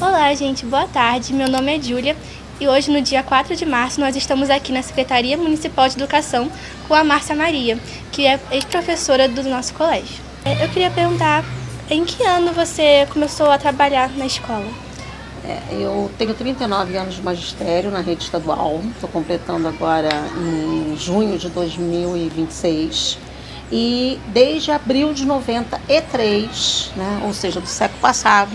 Olá, gente, boa tarde. Meu nome é Júlia e hoje, no dia 4 de março, nós estamos aqui na Secretaria Municipal de Educação com a Márcia Maria, que é ex-professora do nosso colégio. Eu queria perguntar, em que ano você começou a trabalhar na escola? Eu tenho 39 anos de magistério na rede estadual, estou completando agora em junho de 2026. E desde abril de 93, né, ou seja, do século passado,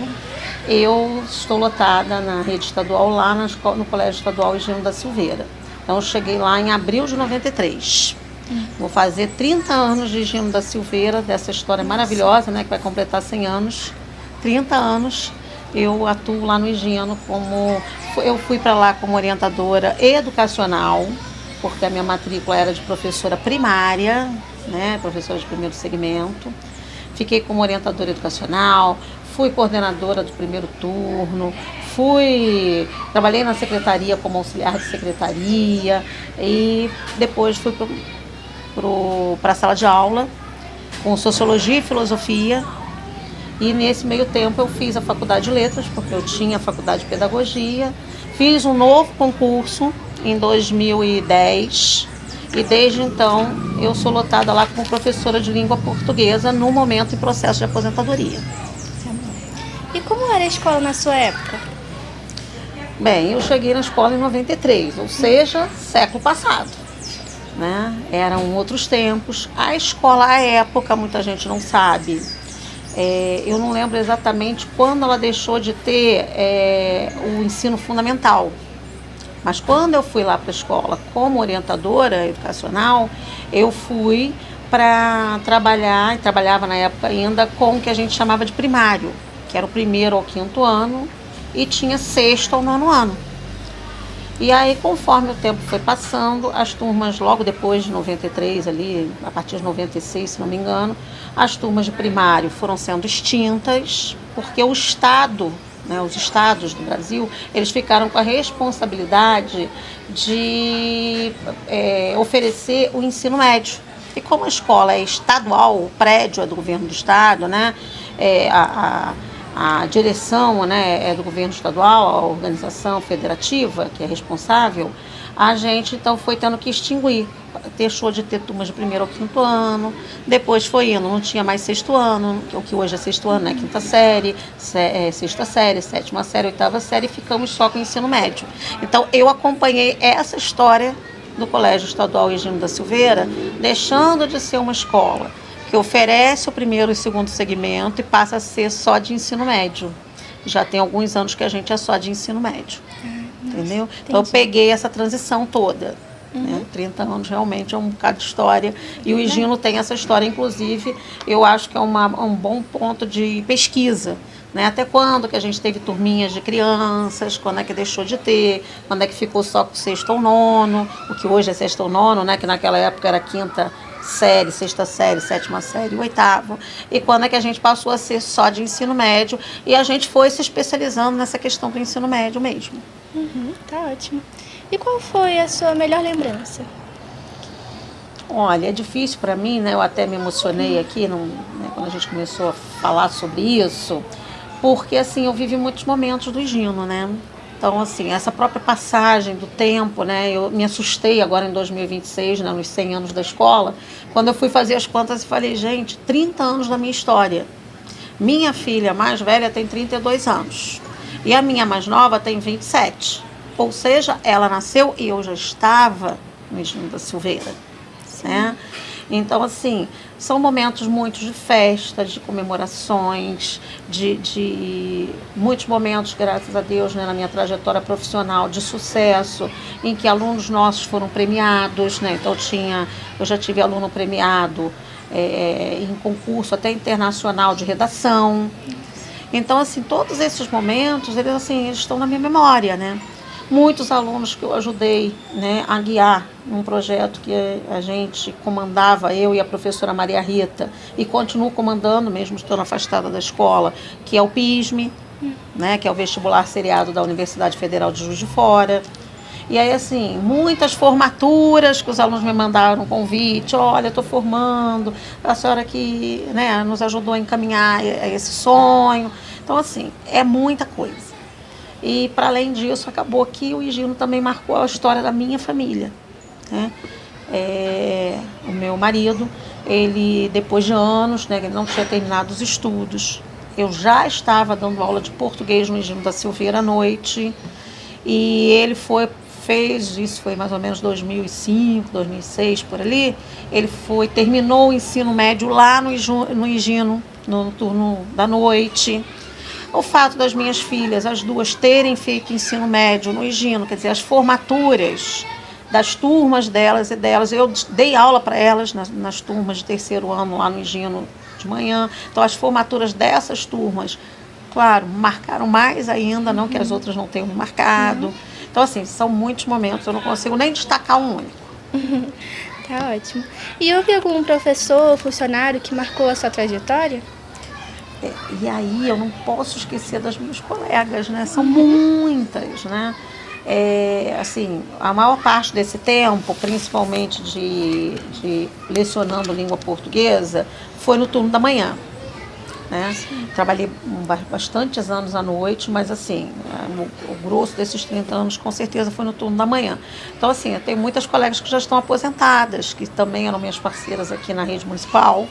eu estou lotada na rede estadual lá no Colégio Estadual Higino da Silveira. Então eu cheguei lá em abril de 93. Vou fazer 30 anos de Higino da Silveira, dessa história maravilhosa, né, que vai completar 100 anos. 30 anos eu atuo lá no Higino eu fui para lá como orientadora educacional, porque a minha matrícula era de professora primária, né, professora de primeiro segmento. Fiquei como orientadora educacional, fui coordenadora do primeiro turno, trabalhei na secretaria como auxiliar de secretaria e depois fui para a sala de aula com sociologia e filosofia. E nesse meio tempo eu fiz a faculdade de letras, porque eu tinha a faculdade de pedagogia, fiz um novo concurso em 2010 e desde então eu sou lotada lá como professora de língua portuguesa no momento em processo de aposentadoria. E como era a escola na sua época? Bem, eu cheguei na escola em 93, ou seja, século passado, né? Eram outros tempos. A escola à época, muita gente não sabe. Eu não lembro exatamente quando ela deixou de ter o ensino fundamental. Mas quando eu fui lá para a escola como orientadora educacional, eu fui para trabalhar, e trabalhava na época ainda, com o que a gente chamava de primário, que era o 1º ao 5º ano, e tinha 6º ao 9º ano. E aí, conforme o tempo foi passando, as turmas, logo depois de 93, ali, a partir de 96, se não me engano, as turmas de primário foram sendo extintas, porque o Estado, né, os estados do Brasil, eles ficaram com a responsabilidade de oferecer o ensino médio. E como a escola é estadual, o prédio é do governo do estado, né, a direção, né, é do governo estadual, a organização federativa que é responsável, a gente então foi tendo que extinguir. Deixou de ter turmas de 1º ao 5º ano, depois foi indo, não tinha mais 6º ano, o que hoje é 6º ano, né, 5ª série, 6ª série, 7ª série, 8ª série, e ficamos só com o ensino médio. Então eu acompanhei essa história do Colégio Estadual Higino da Silveira, deixando de ser uma escola que oferece o 1º e 2º segmento e passa a ser só de ensino médio. Já tem alguns anos que a gente é só de ensino médio, entendeu? Então eu peguei essa transição toda. 30 anos realmente é um bocado de história, e o Higino tem essa história, inclusive eu acho que é um bom ponto de pesquisa, né? Até quando que a gente teve turminhas de crianças, quando é que deixou de ter, quando é que ficou só com 6º ou 9º, o que hoje é 6º ou 9º, né? Que naquela época era 5ª série, 6ª série, 7ª série, 8º, e quando é que a gente passou a ser só de ensino médio, e a gente foi se especializando nessa questão do ensino médio mesmo. Tá ótimo. E qual foi a sua melhor lembrança? Olha, é difícil para mim, né? Eu até me emocionei aqui né, quando a gente começou a falar sobre isso, porque assim, eu vivi muitos momentos do Higino, né? Então, assim, essa própria passagem do tempo, né? Eu me assustei agora em 2026, né, nos 100 anos da escola, quando eu fui fazer as contas e falei, gente, 30 anos da minha história. Minha filha mais velha tem 32 anos e a minha mais nova tem 27. Ou seja, ela nasceu e eu já estava no Higino da Silveira, né? Então, assim, são momentos muito de festa, de comemorações, de muitos momentos, graças a Deus, né, na minha trajetória profissional de sucesso, em que alunos nossos foram premiados, né? Então, eu já tive aluno premiado em concurso até internacional de redação. Então, assim, todos esses momentos, eles estão na minha memória, né? Muitos alunos que eu ajudei, né, a guiar num projeto que a gente comandava, eu e a professora Maria Rita, e continuo comandando, mesmo estando afastada da escola, que é o PISME, né, que é o vestibular seriado da Universidade Federal de Juiz de Fora. E aí, assim, muitas formaturas que os alunos me mandaram um convite, olha, estou formando, a senhora que, né, nos ajudou a encaminhar esse sonho. Então, assim, é muita coisa. E, para além disso, acabou que o Higino também marcou a história da minha família, né? O meu marido, ele, depois de anos, né, ele não tinha terminado os estudos, eu já estava dando aula de português no Higino da Silveira à noite, e ele fez, isso foi mais ou menos 2005, 2006, por ali, ele terminou o ensino médio lá no Higino, no turno da noite. O fato das minhas filhas, as duas, terem feito ensino médio no Higino, quer dizer, as formaturas das turmas delas e delas, eu dei aula para elas nas turmas de terceiro ano lá no Higino de manhã, então as formaturas dessas turmas, claro, marcaram mais ainda, não que as outras não tenham marcado. Então, assim, são muitos momentos, eu não consigo nem destacar um único. Tá ótimo. E houve algum professor ou funcionário que marcou a sua trajetória? E aí eu não posso esquecer das minhas colegas, né? São muitas, né? Assim, a maior parte desse tempo, principalmente de lecionando língua portuguesa, foi no turno da manhã, né? Trabalhei bastantes anos à noite, mas assim, o grosso desses 30 anos com certeza foi no turno da manhã. Então, assim, eu tenho muitas colegas que já estão aposentadas, que também eram minhas parceiras aqui na rede municipal,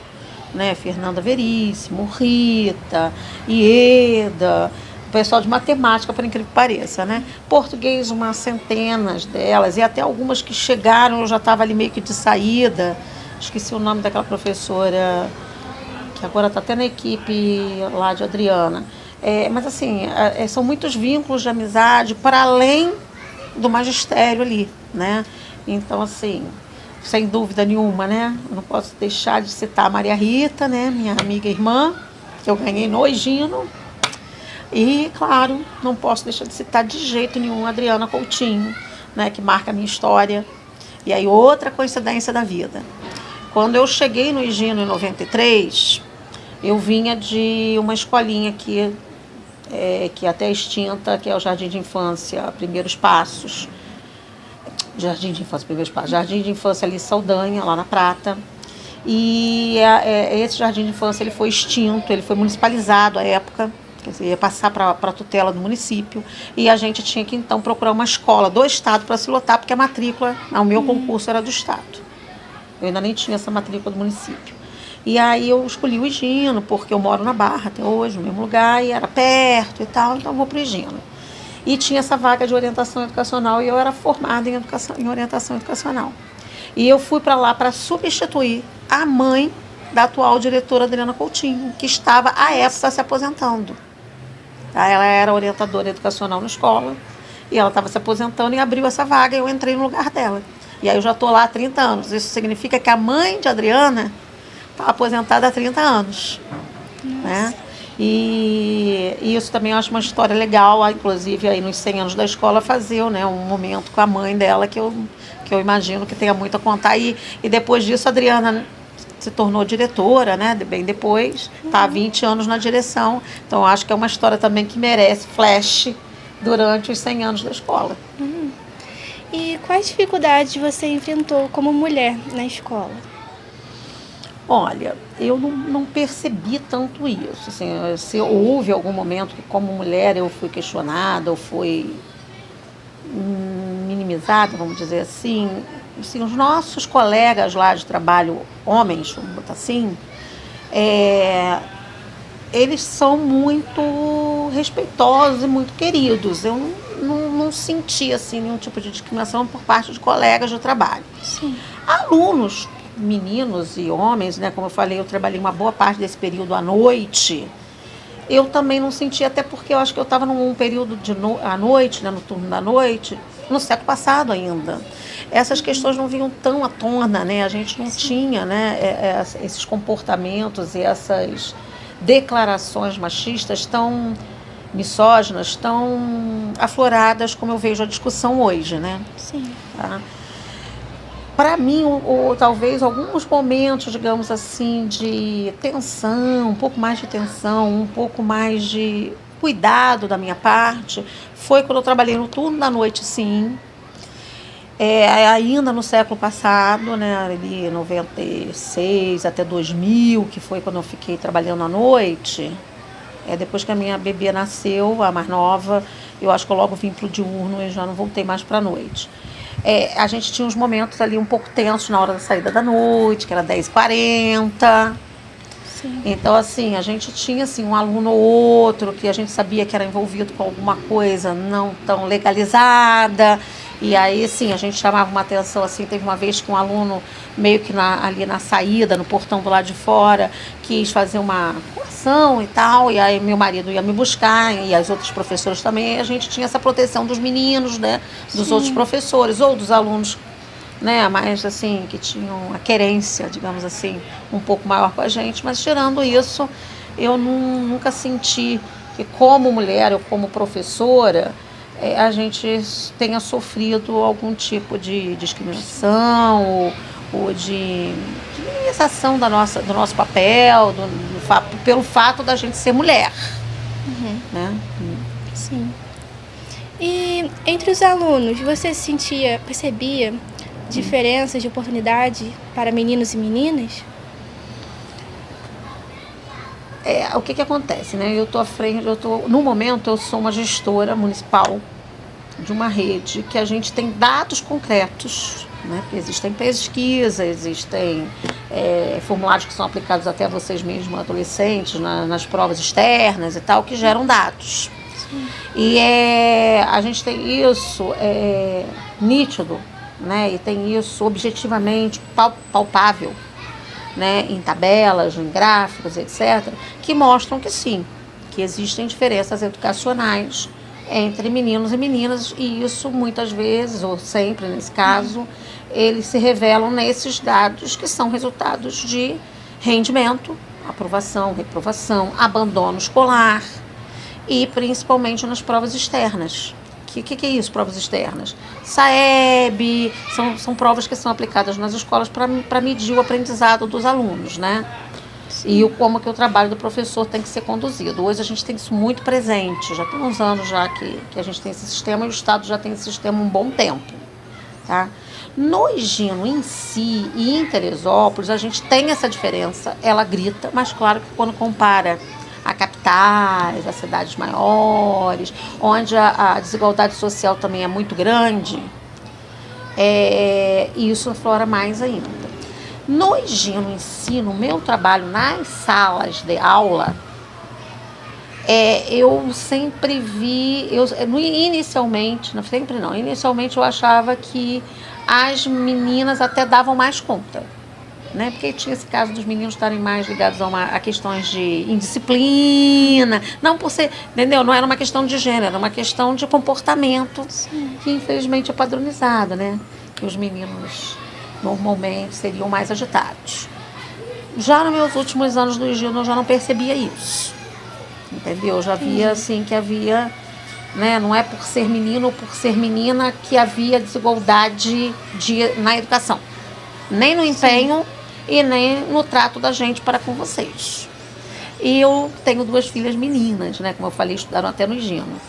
né? Fernanda Veríssimo, Rita, Ieda, o pessoal de matemática, por incrível que pareça, né? Português, umas centenas delas, e até algumas que chegaram, eu já estava ali meio que de saída, esqueci o nome daquela professora, que agora está até na equipe lá de Adriana. Mas assim, são muitos vínculos de amizade para além do magistério ali, né? Então, assim, sem dúvida nenhuma, né? Não posso deixar de citar a Maria Rita, né? Minha amiga e irmã, que eu ganhei no Higino. E, claro, não posso deixar de citar de jeito nenhum a Adriana Coutinho, né? Que marca a minha história. E aí, outra coincidência da vida. Quando eu cheguei no Higino em 93, eu vinha de uma escolinha aqui, que é até extinta, que é o Jardim de Infância, Primeiros Passos. Jardim de Infância ali em Saldanha, lá na Prata. E esse Jardim de Infância ele foi extinto, ele foi municipalizado à época, quer dizer, ia passar para a tutela do município, e a gente tinha que então procurar uma escola do Estado para se lotar, porque a matrícula, o meu concurso era do Estado. Eu ainda nem tinha essa matrícula do município. E aí eu escolhi o Higino, porque eu moro na Barra até hoje, no mesmo lugar, e era perto e tal, então eu vou para o Higino. E tinha essa vaga de orientação educacional, e eu era formada em orientação educacional. E eu fui para lá para substituir a mãe da atual diretora Adriana Coutinho, que estava, à época, se aposentando. Ela era orientadora educacional na escola, e ela estava se aposentando e abriu essa vaga, e eu entrei no lugar dela. E aí eu já estou lá há 30 anos. Isso significa que a mãe de Adriana está aposentada há 30 anos. Né? E isso também eu acho uma história legal, inclusive aí nos 100 anos da escola, fazer, né, um momento com a mãe dela que eu imagino que tenha muito a contar. E depois disso a Adriana se tornou diretora, né, bem depois, está há 20 anos na direção. Então eu acho que é uma história também que merece flash durante os 100 anos da escola. E quais dificuldades você enfrentou como mulher na escola? Olha, eu não percebi tanto isso. Assim, se houve algum momento que, como mulher, eu fui questionada ou fui minimizada, vamos dizer assim, os nossos colegas lá de trabalho, homens, vamos botar assim, eles são muito respeitosos e muito queridos. Eu não senti assim, nenhum tipo de discriminação por parte de colegas de trabalho. Sim. Alunos, meninos e homens, né, como eu falei, eu trabalhei uma boa parte desse período à noite, eu também não senti, até porque eu acho que eu estava num período à noite, né, no turno da noite, no século passado ainda. Essas questões não vinham tão à tona, né, a gente não tinha, né, esses comportamentos e essas declarações machistas tão misóginas, tão afloradas como eu vejo a discussão hoje, né? Sim. Tá? Para mim, talvez alguns momentos, digamos assim, de tensão, um pouco mais de tensão, um pouco mais de cuidado da minha parte, foi quando eu trabalhei no turno da noite, sim. Ainda no século passado, né, ali 96 até 2000, que foi quando eu fiquei trabalhando à noite. Depois que a minha bebê nasceu, a mais nova, eu acho que eu logo vim para o diurno e já não voltei mais para a noite. A gente tinha uns momentos ali um pouco tensos na hora da saída da noite, que era 10h40. Sim. Então, assim, a gente tinha assim, um aluno ou outro que a gente sabia que era envolvido com alguma coisa não tão legalizada. E aí, sim, a gente chamava uma atenção, assim, teve uma vez que um aluno, meio que ali na saída, no portão do lado de fora, quis fazer uma coação e tal, e aí meu marido ia me buscar, e as outras professoras também, e a gente tinha essa proteção dos meninos, né, dos outros professores, ou dos alunos, né, mais assim, que tinham a querência, digamos assim, um pouco maior com a gente, mas tirando isso, eu nunca senti que como mulher ou como professora, a gente tenha sofrido algum tipo de discriminação ou de minimização do nosso papel, pelo fato da gente ser mulher. Né? Sim. E entre os alunos, você percebia diferenças de oportunidade para meninos e meninas? O que acontece, né? Eu estou à frente, no momento eu sou uma gestora municipal de uma rede que a gente tem dados concretos, né? Porque existem pesquisas, existem formulários que são aplicados até a vocês mesmos, adolescentes, nas provas externas e tal, que geram dados. Sim. E a gente tem isso nítido, né? E tem isso objetivamente palpável, né, em tabelas, em gráficos, etc., que mostram que sim, que existem diferenças educacionais entre meninos e meninas, e isso muitas vezes, ou sempre nesse caso, eles se revelam nesses dados que são resultados de rendimento, aprovação, reprovação, abandono escolar e principalmente nas provas externas. O que é isso, provas externas? SAEB, são provas que são aplicadas nas escolas para medir o aprendizado dos alunos, né? E como que o trabalho do professor tem que ser conduzido. Hoje a gente tem isso muito presente, já tem uns anos já que a gente tem esse sistema e o Estado já tem esse sistema há um bom tempo. Tá? No Higino em si e em Teresópolis a gente tem essa diferença, ela grita, mas claro que quando compara a capitais, a cidades maiores, onde a desigualdade social também é muito grande, e isso aflora mais ainda. No Higino em si, no meu trabalho nas salas de aula, eu sempre vi, inicialmente eu achava que as meninas até davam mais conta. Né? Porque tinha esse caso dos meninos estarem mais ligados a questões de indisciplina, não por ser, entendeu? Não era uma questão de gênero, era uma questão de comportamento. Sim. Que infelizmente é padronizado, né? Que os meninos normalmente seriam mais agitados. Já nos meus últimos anos do Higino eu já não percebia isso, entendeu? Eu já via assim que havia, né? Não é por ser menino ou por ser menina que havia desigualdade na educação, nem no empenho. Sim. E nem no trato da gente para com vocês. E eu tenho 2 filhas meninas, né? Como eu falei, estudaram até no Higino.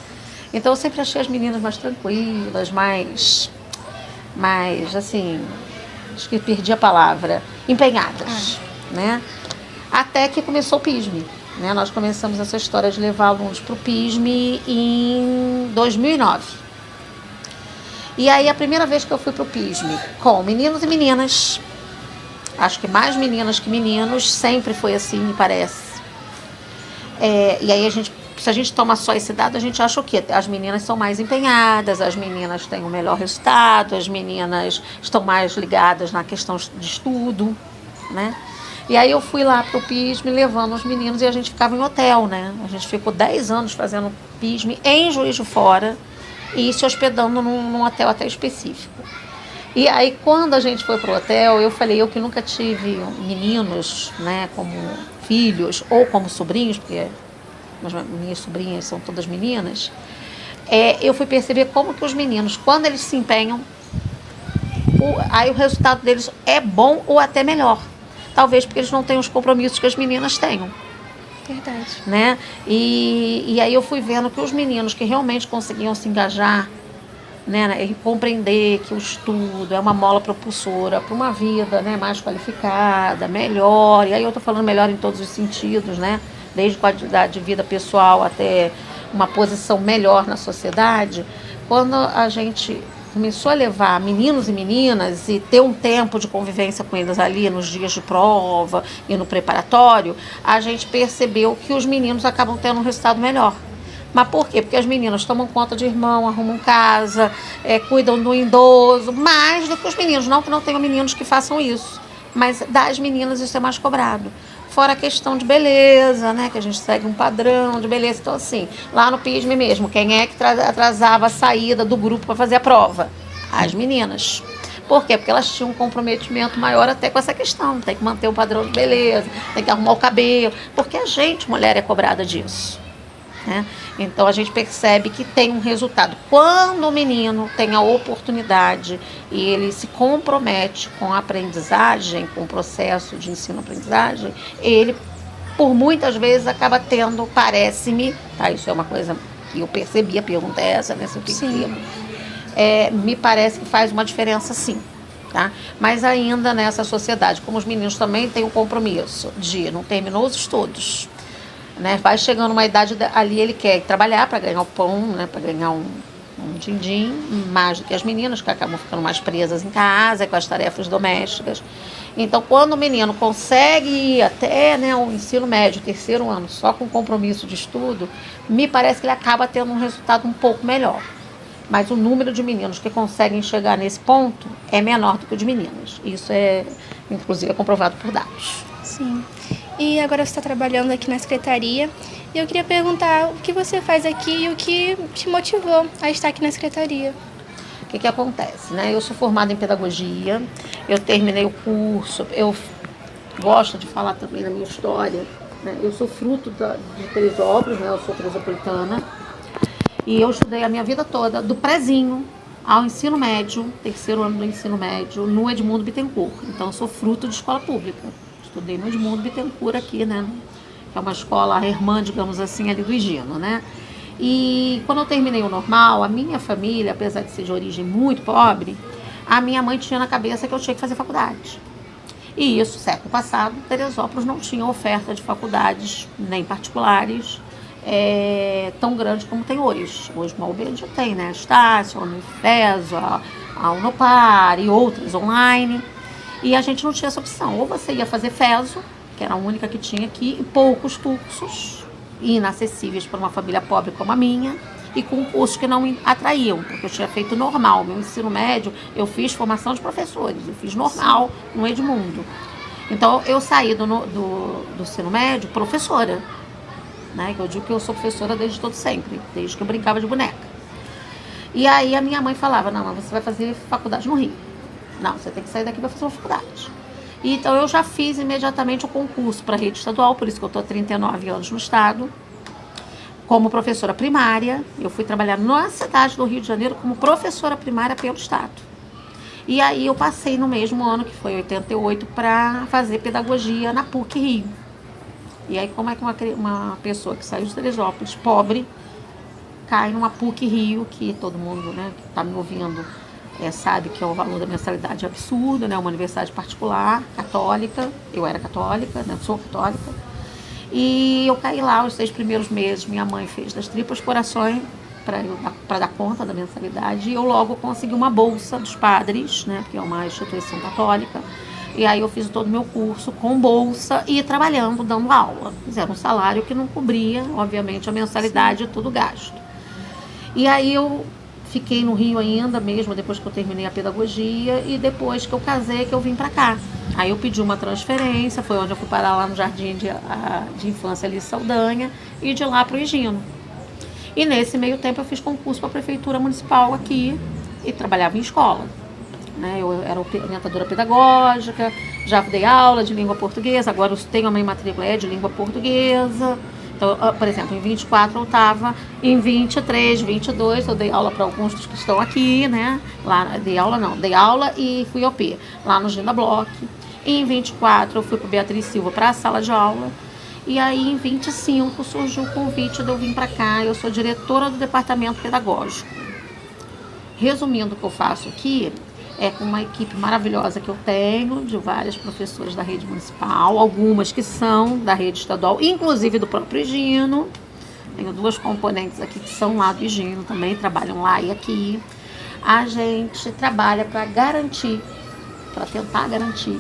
Então eu sempre achei as meninas mais tranquilas, mais assim, acho que perdi a palavra, empenhadas, né? Até que começou o PISME, né? Nós começamos essa história de levar alunos para o PISME em 2009. E aí a primeira vez que eu fui para o PISME com meninos e meninas, acho que mais meninas que meninos, sempre foi assim, me parece. E aí se a gente toma só esse dado, a gente acha o quê? As meninas são mais empenhadas, as meninas têm um melhor resultado, as meninas estão mais ligadas na questão de estudo, né? E aí eu fui lá pro PISME levando os meninos e a gente ficava em hotel, né? A gente ficou 10 anos fazendo PISME em Juiz de Fora e se hospedando num hotel até específico. E aí, quando a gente foi pro hotel, eu falei, eu que nunca tive meninos, né, como filhos ou como sobrinhos, porque minhas sobrinhas são todas meninas, eu fui perceber como que os meninos, quando eles se empenham, aí o resultado deles é bom ou até melhor. Talvez porque eles não têm os compromissos que as meninas tenham. Verdade. Né? E aí eu fui vendo que os meninos que realmente conseguiam se engajar, né, e compreender que o estudo é uma mola propulsora para uma vida, né, mais qualificada, melhor, e aí eu estou falando melhor em todos os sentidos, né, desde qualidade de vida pessoal até uma posição melhor na sociedade quando a gente começou a levar meninos e meninas e ter um tempo de convivência com eles ali nos dias de prova e no preparatório, a gente percebeu que os meninos acabam tendo um resultado melhor. Mas por quê? Porque as meninas tomam conta de irmão, arrumam casa, cuidam do idoso, mais do que os meninos. Não que não tenham meninos que façam isso, mas das meninas isso é mais cobrado. Fora a questão de beleza, né? Que a gente segue um padrão de beleza. Então, assim, lá no PISME mesmo, quem é que atrasava a saída do grupo para fazer a prova? As meninas. Por quê? Porque elas tinham um comprometimento maior até com essa questão. Tem que manter o padrão de beleza, tem que arrumar o cabelo. Porque a gente, mulher, é cobrada disso. Né? Então a gente percebe que tem um resultado. Quando o menino tem a oportunidade e ele se compromete com a aprendizagem, com o processo de ensino-aprendizagem, ele, por muitas vezes, acaba tendo, parece-me, tá? Isso é uma coisa que eu percebi, a pergunta é essa, né? Se eu percebo, me parece que faz uma diferença sim. Tá? Mas ainda nessa sociedade, como os meninos também têm o compromisso de não terminou os estudos, né? Vai chegando uma idade ali, ele quer trabalhar para ganhar o pão, né? Para ganhar um din-din, mais do que as meninas, que acabam ficando mais presas em casa, com as tarefas domésticas. Então, quando o menino consegue ir até, né, o ensino médio, terceiro ano, só com compromisso de estudo, me parece que ele acaba tendo um resultado um pouco melhor. Mas o número de meninos que conseguem chegar nesse ponto é menor do que o de meninas. Isso inclusive, é comprovado por dados. Sim. E agora você está trabalhando aqui na secretaria. E eu queria perguntar o que você faz aqui e o que te motivou a estar aqui na secretaria. O que acontece, né? Eu sou formada em pedagogia, eu terminei o curso, eu gosto de falar também da minha história, né? Eu sou fruto de Teresópolis, né? Eu sou teresopolitana. E eu estudei a minha vida toda, do prézinho ao ensino médio, terceiro ano do ensino médio, no Edmundo Bittencourt. Então, eu sou fruto de escola pública. Estudei no Edmundo Bittencourt aqui, né? Que é uma escola irmã, digamos assim, ali do Higino, né? E quando eu terminei o normal, a minha família, apesar de ser de origem muito pobre, a minha mãe tinha na cabeça que eu tinha que fazer faculdade. E isso, século passado, Teresópolis não tinha oferta de faculdades, nem particulares, tão grande como tem hoje. Hoje uma UB já tem, né? A Estácio, a Unifeso, a Unopar e outras online. E a gente não tinha essa opção. Ou você ia fazer FESO, que era a única que tinha aqui, e poucos cursos inacessíveis para uma família pobre como a minha, e com cursos que não me atraíam, porque eu tinha feito normal. Meu ensino médio, eu fiz formação de professores, eu fiz normal no Edmundo. Então, eu saí do ensino médio professora, né? Eu digo que eu sou professora desde todo sempre, desde que eu brincava de boneca. E aí a minha mãe falava, não, mas você vai fazer faculdade no Rio. Não, você tem que sair daqui para fazer uma faculdade. E, então eu já fiz imediatamente o concurso para a rede estadual, por isso que eu estou há 39 anos no estado, como professora primária. Eu fui trabalhar na cidade do Rio de Janeiro como professora primária pelo estado. E aí eu passei no mesmo ano, que foi 88, para fazer pedagogia na PUC Rio. E aí como é que uma pessoa que saiu de Teresópolis, pobre, cai numa PUC Rio, que todo mundo, né, que está me ouvindo sabe que o valor da mensalidade é absurdo, né? Uma universidade particular, católica. Eu era católica, né? Sou católica. E eu caí lá os 6 primeiros meses. Minha mãe fez das tripas corações para dar conta da mensalidade. E eu logo consegui uma bolsa dos padres, né? Que é uma instituição católica. E aí eu fiz todo o meu curso com bolsa e trabalhando, dando aula. Era um salário que não cobria, obviamente, a mensalidade e tudo gasto. E aí eu fiquei no Rio ainda, mesmo depois que eu terminei a pedagogia, e depois que eu casei, que eu vim para cá. Aí eu pedi uma transferência, foi onde eu fui parar lá no Jardim de Infância ali em Saldanha, e de lá para o Higino. E nesse meio tempo eu fiz concurso para a Prefeitura Municipal aqui, e trabalhava em escola, né? Eu era orientadora pedagógica, já dei aula de língua portuguesa, agora eu tenho a minha matrícula de língua portuguesa. Então, por exemplo, em 24 eu estava, em 23, 22 eu dei aula para alguns dos que estão aqui, né? Lá, dei aula e fui ao P, lá no Ginda Bloch. E em 24 eu fui para Beatriz Silva para a sala de aula. E aí em 25 surgiu o convite de eu vir para cá, eu sou diretora do departamento pedagógico. Resumindo o que eu faço aqui, com uma equipe maravilhosa que eu tenho, de várias professoras da rede municipal, algumas que são da rede estadual, inclusive do próprio Higino, tenho 2 componentes aqui que são lá do Higino, também trabalham lá e aqui. A gente trabalha para garantir, para tentar garantir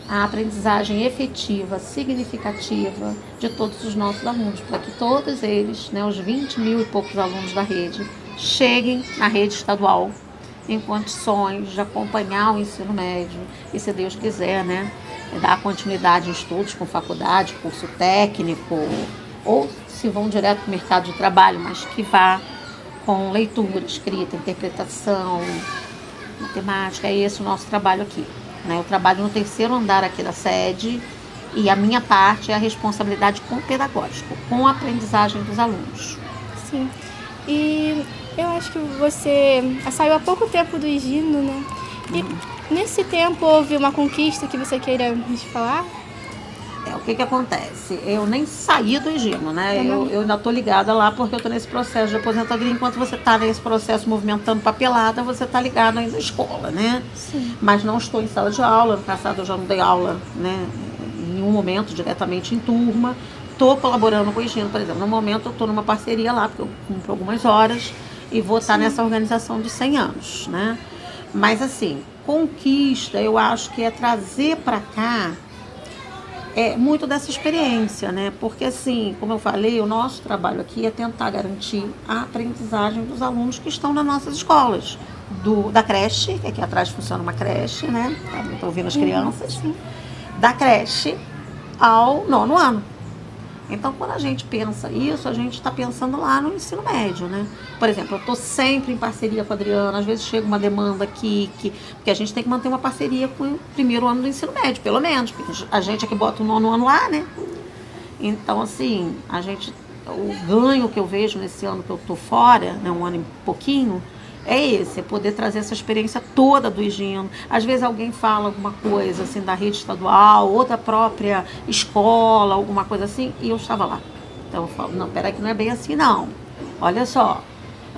a aprendizagem efetiva, significativa de todos os nossos alunos, para que todos eles, né, os 20 mil e poucos alunos da rede, cheguem na rede estadual em condições de acompanhar o ensino médio e, se Deus quiser, né, dar continuidade em estudos com faculdade, curso técnico, ou se vão direto para o mercado de trabalho, mas que vá com leitura, escrita, interpretação, matemática. É esse o nosso trabalho aqui, né? Eu trabalho no 3º andar aqui da sede e a minha parte é a responsabilidade com o pedagógico, com a aprendizagem dos alunos. Sim, e eu acho que você saiu há pouco tempo do Higino, né? E nesse tempo houve uma conquista que você queira nos falar? O que acontece? Eu nem saí do Higino, né? Eu ainda estou ligada lá porque eu estou nesse processo de aposentadoria. Enquanto você está nesse processo movimentando papelada, você está ligado ainda à escola, né? Sim. Mas não estou em sala de aula. No passado eu já não dei aula, né, em nenhum momento diretamente em turma. Estou colaborando com o Higino, por exemplo. No momento eu estou numa parceria lá, porque eu cumpro algumas horas e vou estar nessa organização de 100 anos, né? Mas assim, conquista, eu acho que é trazer para cá muito dessa experiência, né? Porque assim, como eu falei, o nosso trabalho aqui é tentar garantir a aprendizagem dos alunos que estão nas nossas escolas. Da creche, que aqui atrás funciona uma creche, né? Estão ouvindo as crianças. Sim. Da creche ao 9º ano. Então, quando a gente pensa isso, a gente está pensando lá no ensino médio, né? Por exemplo, eu estou sempre em parceria com a Adriana, às vezes chega uma demanda aqui, porque a gente tem que manter uma parceria com o 1º ano do ensino médio, pelo menos, porque a gente é que bota o 9º ano lá, né? Então, assim, o ganho que eu vejo nesse ano que eu estou fora, né, um ano e pouquinho, é esse, é poder trazer essa experiência toda do Higino. Às vezes alguém fala alguma coisa assim da rede estadual, ou da própria escola, alguma coisa assim, e eu estava lá. Então eu falo, não, peraí que não é bem assim não. Olha só,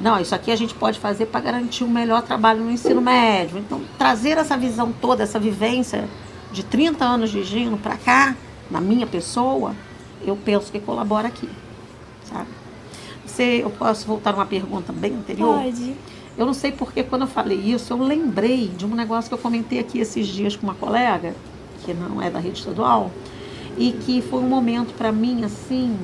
não, isso aqui a gente pode fazer para garantir um melhor trabalho no ensino médio. Então, trazer essa visão toda, essa vivência de 30 anos de Higino para cá, na minha pessoa, eu penso que colabora aqui, sabe? Eu posso voltar uma pergunta bem anterior? Pode. Eu não sei porque quando eu falei isso, eu lembrei de um negócio que eu comentei aqui esses dias com uma colega, que não é da rede estadual, e que foi um momento para mim, assim,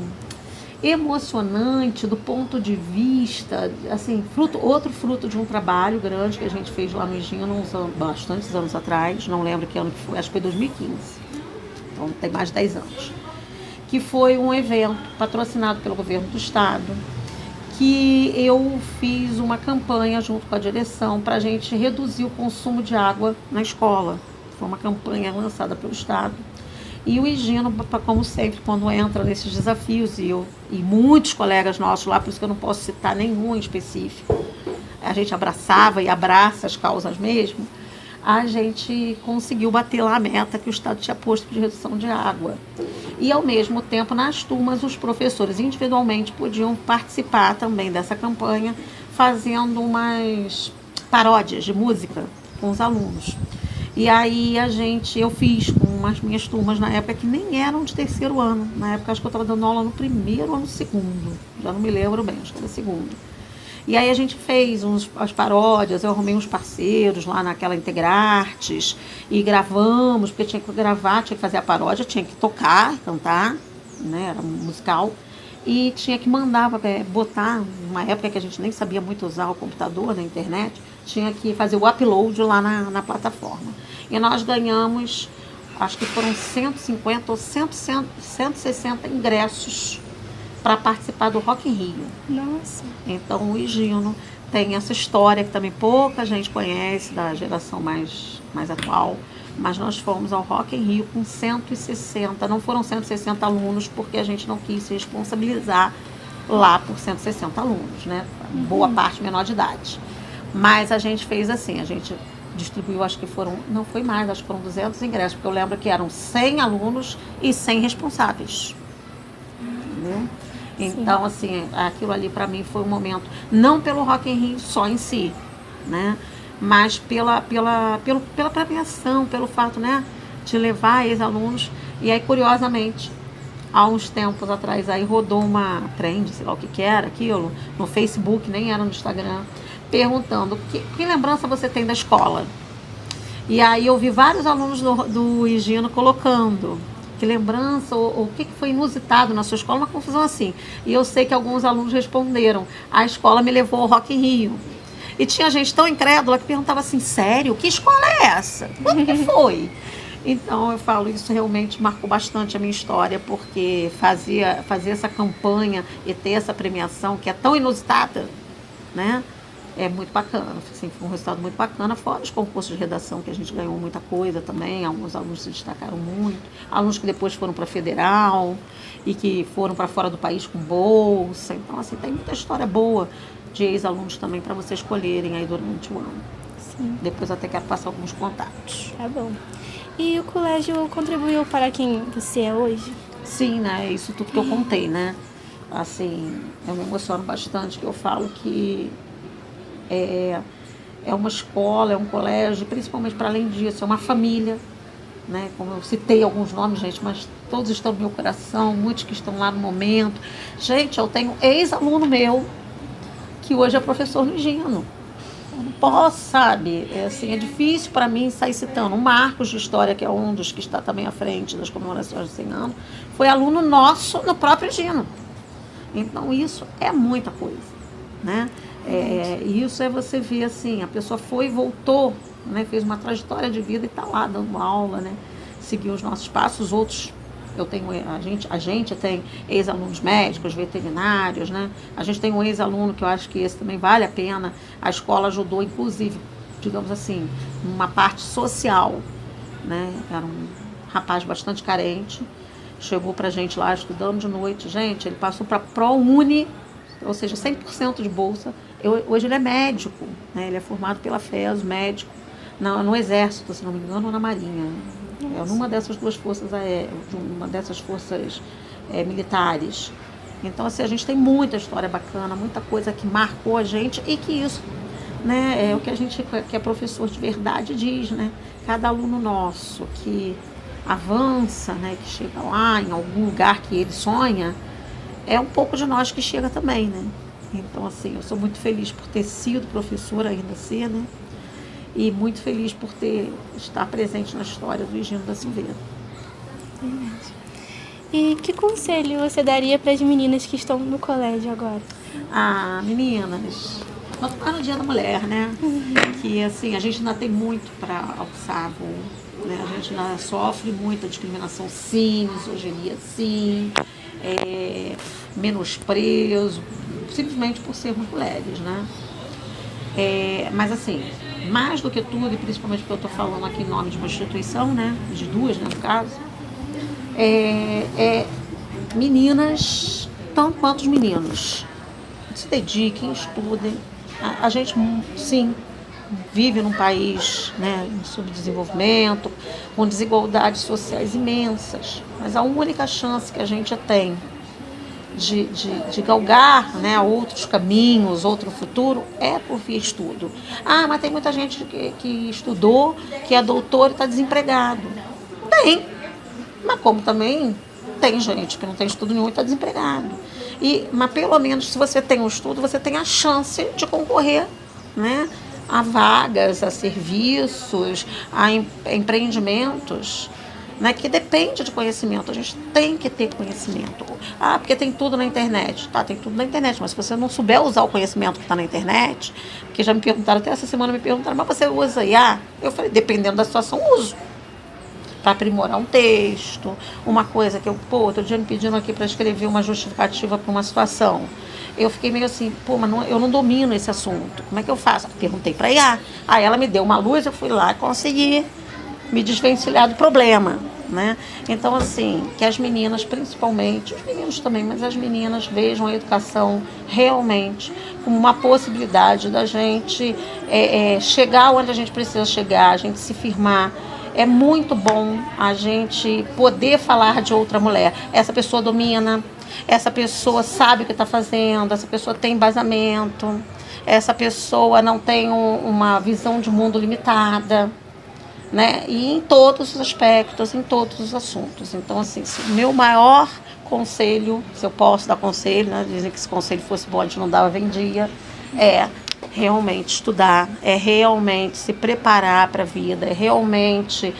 emocionante do ponto de vista, assim, outro fruto de um trabalho grande que a gente fez lá no Higino bastantes anos atrás, não lembro que ano que foi, acho que foi 2015, então tem mais de 10 anos, que foi um evento patrocinado pelo governo do estado, que eu fiz uma campanha junto com a direção para a gente reduzir o consumo de água na escola. Foi uma campanha lançada pelo Estado. E o Higino, como sempre, quando entra nesses desafios, e muitos colegas nossos lá, por isso que eu não posso citar nenhum em específico, a gente abraçava e abraça as causas mesmo, a gente conseguiu bater lá a meta que o Estado tinha posto de redução de água. E, ao mesmo tempo, nas turmas, os professores individualmente podiam participar também dessa campanha, fazendo umas paródias de música com os alunos. E aí eu fiz com as minhas turmas na época que nem eram de 3º ano. Na época acho que eu estava dando aula no 1º ou no 2º. Já não me lembro bem, acho que era 2º. E aí a gente fez as paródias, eu arrumei uns parceiros lá naquela Integrartes e gravamos, porque tinha que gravar, tinha que fazer a paródia, tinha que tocar, cantar, né, era musical, e tinha que mandar, botar, numa época que a gente nem sabia muito usar o computador na internet, tinha que fazer o upload lá na plataforma. E nós ganhamos, acho que foram 150 ou 160 ingressos para participar do Rock in Rio. Nossa. Então o Higino tem essa história que também pouca gente conhece, da geração mais atual, mas nós fomos ao Rock in Rio com 160, não foram 160 alunos, porque a gente não quis se responsabilizar lá por 160 alunos, né? Boa parte menor de idade. Mas a gente fez assim, a gente distribuiu, acho que não foi mais, acho que foram 200 ingressos, porque eu lembro que eram 100 alunos e 100 responsáveis. Entendeu? Então, assim, aquilo ali para mim foi um momento, não pelo Rock in Rio só em si, né? Mas pela premiação, pelo fato, né, de levar ex-alunos. E aí, curiosamente, há uns tempos atrás aí rodou uma trend, sei lá o que que era aquilo, no Facebook, nem era no Instagram, perguntando que lembrança você tem da escola. E aí eu vi vários alunos do Higino colocando que lembrança ou o que foi inusitado na sua escola, uma confusão assim. E eu sei que alguns alunos responderam: a escola me levou ao Rock in Rio. E tinha gente tão incrédula que perguntava assim: sério? Que escola é essa? Quando que foi? Então eu falo, isso realmente marcou bastante a minha história, porque fazer essa campanha e ter essa premiação que é tão inusitada, né? É muito bacana, assim, foi um resultado muito bacana, fora os concursos de redação, que a gente ganhou muita coisa também, alguns alunos se destacaram muito, alunos que depois foram para a federal e que foram para fora do país com bolsa. Então, assim, tem muita história boa de ex-alunos também para vocês escolherem aí durante o ano. Sim. Depois até quero passar alguns contatos. Tá bom. E o colégio contribuiu para quem você é hoje? Sim, né? Isso tudo que eu contei, né? Assim, eu me emociono bastante, que eu falo que é uma escola, é um colégio, principalmente para além disso, é uma família, né? Como eu citei alguns nomes, gente, mas todos estão no meu coração, muitos que estão lá no momento. Gente, eu tenho ex-aluno meu que hoje é professor no Higino. Eu não posso, sabe? Assim, é difícil para mim sair citando. O Marcos de História, que é um dos que está também à frente das comemorações de 100 anos, foi aluno nosso no próprio Higino. Então, isso é muita coisa, né? Isso é você ver assim, a pessoa foi e voltou, né? Fez uma trajetória de vida e está lá dando aula, né? Seguiu os nossos passos. Outros, a gente tem ex-alunos médicos, veterinários, né? A gente tem um ex-aluno que eu acho que esse também vale a pena. A escola ajudou, inclusive, digamos assim, uma parte social, né? Era um rapaz bastante carente, chegou pra gente lá estudando de noite. Gente, ele passou para ProUni, ou seja, 100% de bolsa. Hoje ele é médico, né? Ele é formado pela FES, médico, no Exército, se não me engano, ou na Marinha. É numa dessas duas forças uma dessas forças militares. Então, assim, a gente tem muita história bacana, muita coisa que marcou a gente e que isso, né, é o que a gente, que é professor de verdade, diz, né? Cada aluno nosso que avança, né, que chega lá em algum lugar que ele sonha, é um pouco de nós que chega também, né? Então, assim, eu sou muito feliz por ter sido professora, ainda ser, né? E muito feliz por estar presente na história do Higino da Silveira. E que conselho você daria para as meninas que estão no colégio agora? Ah, meninas, vamos ficar no Dia da Mulher, né? Que, assim, a gente ainda tem muito para alçar voo, né? A gente ainda sofre muita discriminação, sim, misoginia, sim, menosprezo, simplesmente por sermos mulheres, né? Mas, assim, mais do que tudo, e principalmente porque eu estou falando aqui em nome de uma instituição, né? De duas, né, no caso, meninas, tanto quanto os meninos, se dediquem, estudem. A gente, sim, vive num país, né, em subdesenvolvimento, com desigualdades sociais imensas, mas a única chance que a gente tem de galgar, né, outros caminhos, outro futuro, é por via estudo. Ah, mas tem muita gente que estudou, que é doutor e está desempregado. Tem, mas como também tem gente que não tem estudo nenhum e está desempregado. Mas pelo menos se você tem um estudo, você tem a chance de concorrer, né, a vagas, a serviços, a empreendimentos, né, que depende de conhecimento. A gente tem que ter conhecimento. Ah, porque tem tudo na internet. Tá, tem tudo na internet, mas se você não souber usar o conhecimento que está na internet, porque já me perguntaram, até essa semana me perguntaram, mas você usa IA? Eu falei, dependendo da situação, uso. Para aprimorar um texto, uma coisa que outro dia me pediram aqui para escrever uma justificativa para uma situação. Eu fiquei meio assim, mas eu não domino esse assunto. Como é que eu faço? Perguntei para a IA. Aí ela me deu uma luz, eu fui lá e consegui me desvencilhar do problema, né? Então, assim, que as meninas, principalmente, os meninos também, mas as meninas vejam a educação realmente como uma possibilidade da gente chegar onde a gente precisa chegar, a gente se firmar. É muito bom a gente poder falar de outra mulher. Essa pessoa domina, essa pessoa sabe o que está fazendo, essa pessoa tem embasamento, essa pessoa não tem uma visão de mundo limitada, né? E em todos os aspectos, em todos os assuntos. Então, assim, o meu maior conselho, se eu posso dar conselho, né? Dizem que se conselho fosse bom, a gente não dava, vendia, é realmente estudar, é realmente se preparar para a vida, é realmente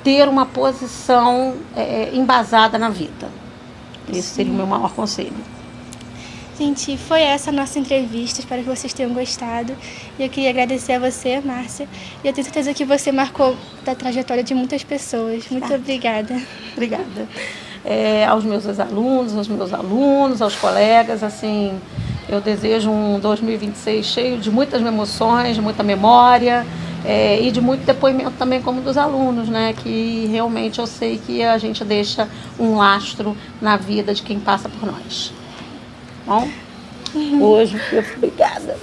ter uma posição embasada na vida. Esse seria o meu maior conselho. Gente, foi essa a nossa entrevista, espero que vocês tenham gostado. E eu queria agradecer a você, Márcia, e eu tenho certeza que você marcou da trajetória de muitas pessoas. Muito obrigada. Obrigada. Aos meus ex-alunos, aos meus alunos, aos colegas, assim, eu desejo um 2026 cheio de muitas emoções, de muita memória e de muito depoimento também como dos alunos, né? Que realmente eu sei que a gente deixa um lastro na vida de quem passa por nós. Bom, hoje, obrigada.